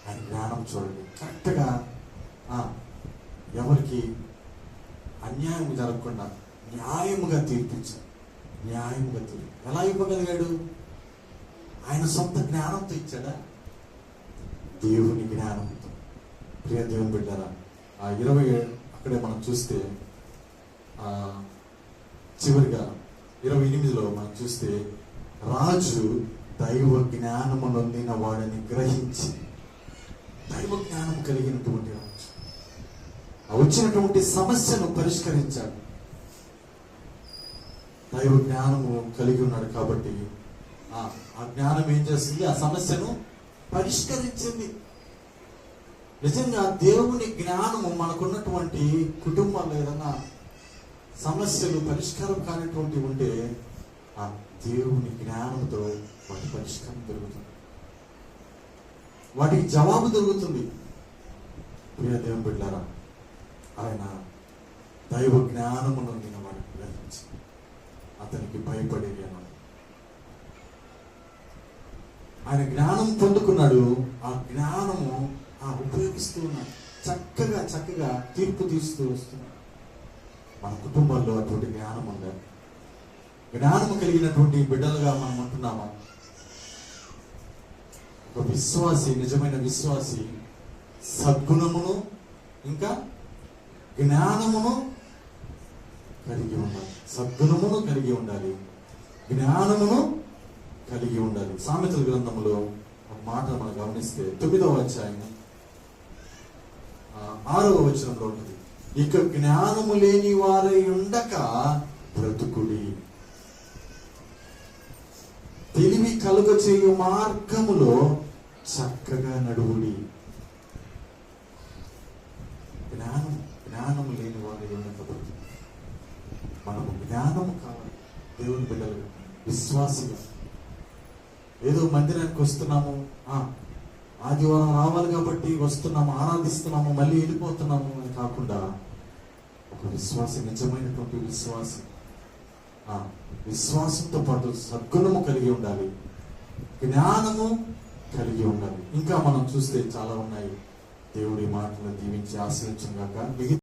ఆయన జ్ఞానం చూడండి, కరెక్ట్గా ఎవరికి అన్యాయం జరగకుండా న్యాయముగా తీర్పిచ్చాడు. న్యాయముగా ఎలా ఇవ్వగలిగాడు? ఆయన సొంత జ్ఞానంతో ఇచ్చాడా? దేవుని జ్ఞానంతో. ప్రియ దేవుని బిడ్డారా, 27 అక్కడే మనం చూస్తే చివరిగా 28లో మనం చూస్తే రాజు దైవ జ్ఞానము నొందిన వాడని గ్రహించి, దైవ జ్ఞానం కలిగినటువంటి రాజు వచ్చినటువంటి సమస్యను పరిష్కరించాడు. దైవ జ్ఞానము కలిగి ఉన్నాడు కాబట్టి ఆ జ్ఞానం ఏం చేస్తుంది? ఆ సమస్యను పరిష్కరించింది. నిజంగా దేవుని జ్ఞానము మనకున్నటువంటి కుటుంబాల్లో ఏదన్నా సమస్యలు పరిష్కారం కానిటువంటి ఉంటే ఆ దేవుని జ్ఞానంతో వాటి పరిష్కారం దొరుకుతుంది, వాటికి జవాబు దొరుకుతుంది. ప్రియ దేవుని బిడ్డలారా, ఆయన దైవ జ్ఞానమును నేను వాడిని గ్రహించి అతనికి భయపడేది అన్నాడు. ఆయన జ్ఞానం పొందుకున్నాడు. ఆ జ్ఞానము ఉపయోగిస్తూ ఉన్నాడు. చక్కగా తీర్పు తీస్తూ వస్తున్నాడు. మన కుటుంబాల్లో అటువంటి జ్ఞానం ఉండాలి. జ్ఞానము కలిగినటువంటి బిడ్డలుగా మనం ఉంటున్నామా? ఒక విశ్వాసి, నిజమైన విశ్వాసి సద్గుణమును ఇంకా జ్ఞానమును కలిగి ఉండాలి. సద్గుణమును కలిగి ఉండాలి, జ్ఞానమును కలిగి ఉండాలి. సామెతల గ్రంథములో ఒక మాట మనం గమనిస్తే 9వ అధ్యాయం 6వ వచనంలో ఉంటుంది, ఇక జ్ఞానము లేని వారై ఉండక బ్రతుకుడి, తెలివి కలుగ చేయు మార్గములో చక్కగా నడువుడి. జ్ఞానము లేని వారై ఉండక బ్రతుకు. మనము జ్ఞానము కావాలి. దేవుని బిడ్డలు విశ్వాసిగా ఏదో మందిరానికి వస్తున్నాము, ఆదివారం రావాలి కాబట్టి వస్తున్నాము, ఆరాధిస్తున్నాము, మళ్ళీ వెళ్ళిపోతున్నాము అని కాకుండా ఒక విశ్వాసి, నిజమైనటువంటి విశ్వాసి విశ్వాసంతో పాటు సద్గుణము కలిగి ఉండాలి, జ్ఞానము కలిగి ఉండాలి. ఇంకా మనం చూస్తే చాలా ఉన్నాయి. దేవుడి మాటలను దీవించి ఆశ్రయించగాక.